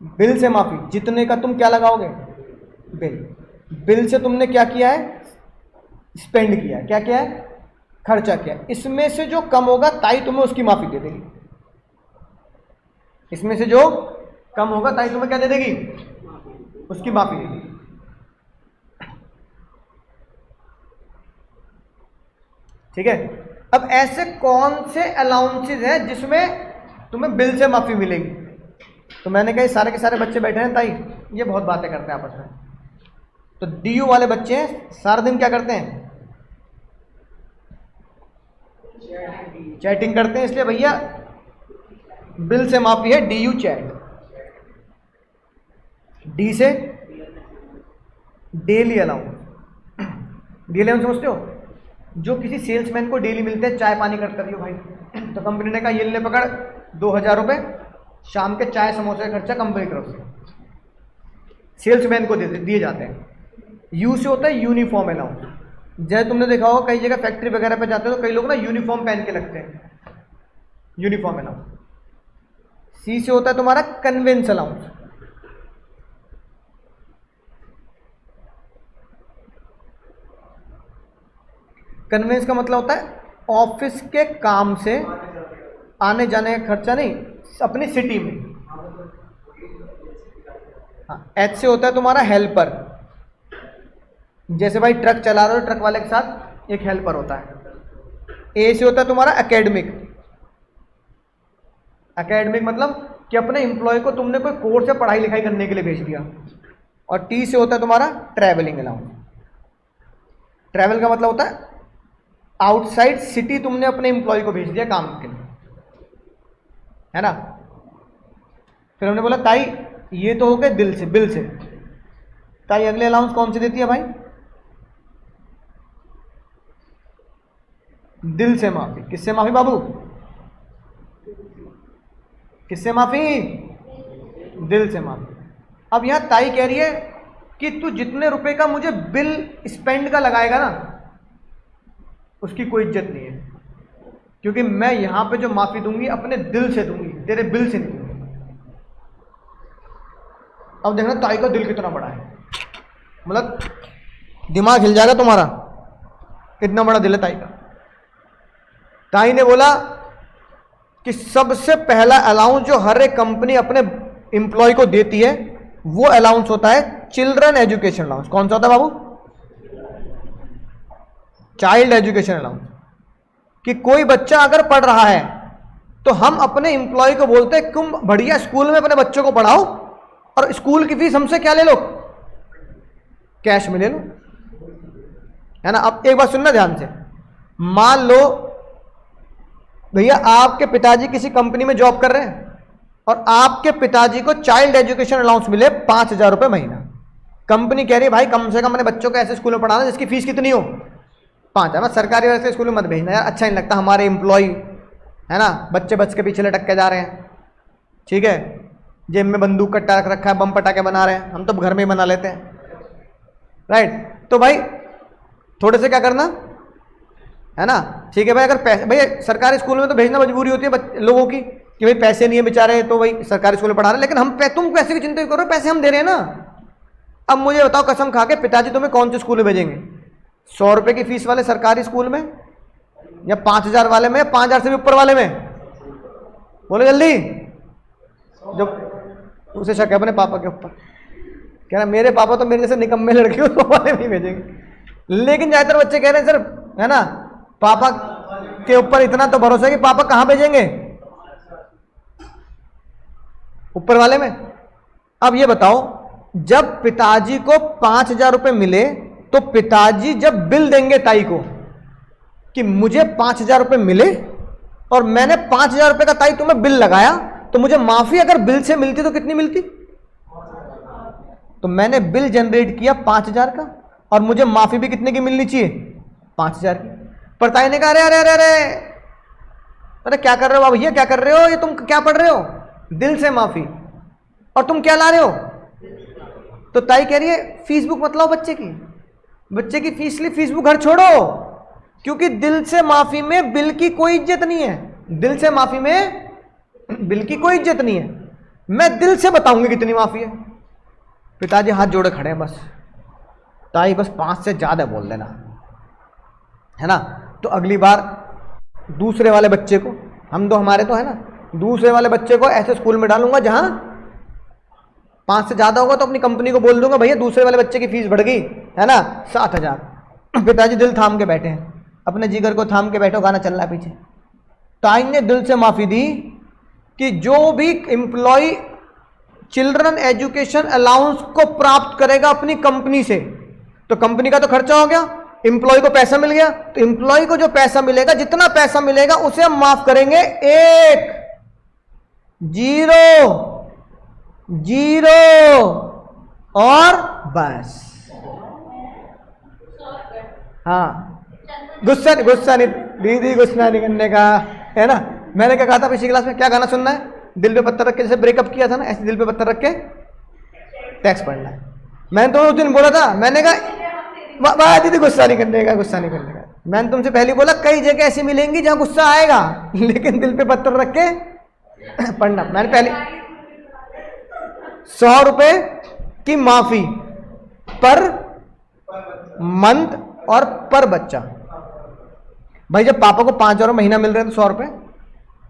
Bill से माफी, जितने का तुम क्या लगाओगे, बिल। बिल से तुमने क्या किया है, स्पेंड किया है, क्या किया है, खर्चा किया है। इसमें से जो कम होगा ताई तुम्हें उसकी माफी दे देगी। इसमें से जो कम होगा ताई तुम्हें क्या दे देगी, उसकी माफी दे देगी। ठीक है। अब ऐसे कौन से अलाउंसेस हैं जिसमें तुम्हें बिल से माफी मिलेगी? तो मैंने कहा सारे के सारे बच्चे बैठे हैं ताई, ये बहुत बातें करते हैं आपस में। तो डीयू वाले बच्चे हैं, सारा दिन क्या करते हैं, चैटिंग करते हैं, इसलिए भैया बिल से माफी है डीयू चैट। डी से डेली अलाउंस। डेली अलाउंस समझते हो, जो किसी सेल्समैन को डेली मिलते हैं, चाय पानी करते रहियो भाई, तो कंपनी ने कहा ये ले पकड़ 2000 रुपये, शाम के चाय समोसे का खर्चा कंपनी की तरफ से सेल्समैन को दिए जाते हैं। यू से होता है यूनिफॉर्म अलाउंस। जैसे तुमने देखा होगा कई जगह फैक्ट्री वगैरह पे जाते हो तो कई लोग ना यूनिफॉर्म पहन के लगते हैं, यूनिफॉर्म अलाउंस। सी से होता है तुम्हारा कन्वेंस अलाउंस। कन्वेंस का मतलब होता है ऑफिस के काम से आने जाने का खर्चा, नहीं अपनी सिटी में। हाँ, एच से होता है तुम्हारा हेल्पर। जैसे भाई ट्रक चला रहे हो, ट्रक वाले के साथ एक हेल्पर होता है। ए से होता है तुम्हारा एकेडमिक। एकेडमिक मतलब कि अपने एम्प्लॉय को तुमने कोई कोर्स या पढ़ाई लिखाई करने के लिए भेज दिया। और टी से होता है तुम्हारा ट्रैवलिंग अलाउंस। ट्रैवल का मतलब होता है आउटसाइड सिटी तुमने अपने एम्प्लॉय को भेज दिया काम के लिए, है ना। फिर हमने बोला ताई ये तो हो गए दिल से, बिल से। ताई अगले अलाउंस कौन से देती है भाई, दिल से माफी। किससे माफी बाबू, किससे माफी, दिल से माफी। अब यहां ताई कह रही है कि तू जितने रुपए का मुझे बिल स्पेंड का लगाएगा ना, उसकी कोई इज्जत नहीं है, क्योंकि मैं यहां पे जो माफी दूंगी अपने दिल से दूंगी, तेरे बिल से नहीं दूंगी। अब देखना ताई का दिल कितना बड़ा है, मतलब दिमाग हिल जाएगा तुम्हारा, इतना बड़ा दिल है ताई का। ताई ने बोला कि सबसे पहला अलाउंस जो हर एक कंपनी अपने एम्प्लॉय को देती है वो अलाउंस होता है चिल्ड्रन एजुकेशन अलाउंस। कौन सा होता है बाबू, चाइल्ड एजुकेशन अलाउंस। कि कोई बच्चा अगर पढ़ रहा है तो हम अपने एम्प्लॉय को बोलते हैं तुम बढ़िया स्कूल में अपने बच्चों को पढ़ाओ और स्कूल की फीस हमसे क्या ले लो, कैश में ले लो, है ना। अब एक बात सुनना ध्यान से, मान लो भैया आपके पिताजी किसी कंपनी में जॉब कर रहे हैं और आपके पिताजी को चाइल्ड एजुकेशन अलाउंस मिले 5000 रुपये महीना। कंपनी कह रही है भाई कम से कम अपने बच्चों को ऐसे स्कूल में पढ़ाना जिसकी फीस कितनी हो, 5000। सरकारी वैसे स्कूल में मत भेजना यार, अच्छा नहीं लगता, हमारे एम्प्लॉय है ना, बच्चे बच के पीछे लटक के जा रहे हैं, ठीक है, जेब में बंदूक कट्टा रख रखा है, बम पटाखे बना रहे हैं, हम तो घर में ही बना लेते हैं, राइट। तो भाई थोड़े से क्या करना, है ना, ठीक है भाई। अगर पैसे, भैया सरकारी स्कूल में तो भेजना मजबूरी होती है लोगों की कि भाई पैसे नहीं है बेचारे, तो भाई सरकारी स्कूल में पढ़ा रहे हैं, लेकिन हम तुम पैसे की चिंता करो, पैसे हम दे रहे हैं ना। अब मुझे बताओ कसम खा के पिताजी तुम्हें कौन से स्कूल में भेजेंगे, 100 रुपये की फीस वाले सरकारी स्कूल में या 5000 वाले में, 5000 से भी ऊपर वाले में, बोलो जल्दी। जब उसे शक है अपने पापा के ऊपर, कह रहा मेरे पापा तो मेरे जैसे निकम्मे लड़के हो, तो वाले नहीं भेजेंगे। लेकिन ज्यादातर बच्चे कह रहे हैं सर, है ना, पापा के ऊपर इतना तो भरोसा है कि पापा कहां भेजेंगे, ऊपर वाले में। अब ये बताओ जब पिताजी को 5000 रुपये मिले तो पिताजी जब बिल देंगे ताई को कि मुझे 5000 रुपये मिले और मैंने 5000 रुपये का ताई तुम्हें बिल लगाया, तो मुझे माफी अगर बिल से मिलती तो कितनी मिलती, तो मैंने बिल जनरेट किया 5000 का और मुझे माफी भी कितने की मिलनी चाहिए, 5000 की। पर ताई ने कहा अरे अरे अरे अरे अरे क्या कर रहे हो बाबू, ये क्या कर रहे हो, ये तुम क्या पढ़ रहे हो, दिल से माफी, और तुम क्या ला रहे हो। तो ताई कह रही है फीस बुक मत लाओ बच्चे की, बच्चे की फीस ली, फीस बुक घर छोड़ो, क्योंकि दिल से माफी में बिल की कोई इज्जत नहीं है, दिल से माफी में बिल की कोई इज्जत नहीं है। मैं दिल से बताऊंगी कितनी माफी है। पिताजी हाथ जोड़े खड़े हैं, बस ताई बस 5 से ज्यादा बोल देना, है ना। तो अगली बार दूसरे वाले बच्चे को, हम दो हमारे तो है ना, दूसरे वाले बच्चे को ऐसे स्कूल में डालूंगा जहां 5 से ज्यादा होगा, तो अपनी कंपनी को बोल दूंगा भैया दूसरे वाले बच्चे की फीस बढ़ गई, है ना, 7,000। पिताजी दिल थाम के बैठे हैं, अपने जिगर को थाम के बैठो, गाना चल रहा है पीछे। ताई ने दिल से माफी दी कि जो भी एम्प्लॉय चिल्ड्रन एजुकेशन अलाउंस को प्राप्त करेगा अपनी कंपनी से, तो कंपनी का तो खर्चा हो गया, एम्प्लॉय को पैसा मिल गया, तो एम्प्लॉय को जो पैसा मिलेगा, जितना पैसा मिलेगा उसे हम माफ करेंगे 1 0 0 और बस। हाँ, गुस्सा नहीं दीदी, गुस्सा नहीं करने का, है ना। मैंने क्या कहा था पिछली क्लास में, क्या गाना सुनना है, दिल पे पत्थर रख के, जैसे ब्रेकअप किया था ना, ऐसे दिल पे पत्थर रख के टैक्स पढ़ना है। मैंने तो उस दिन बोला था, मैंने कहा वाह दीदी गुस्सा नहीं करने का, गुस्सा नहीं करने का। मैंने तुमसे पहले बोला कई जगह ऐसी मिलेंगी जहां गुस्सा आएगा, लेकिन दिल पे पत्थर रख के पढ़ना। मैंने पहले 100 रुपए की माफी पर मंथ और पर बच्चा। भाई जब पापा को 5,000 महीना मिल रहे हैं तो 100 रुपए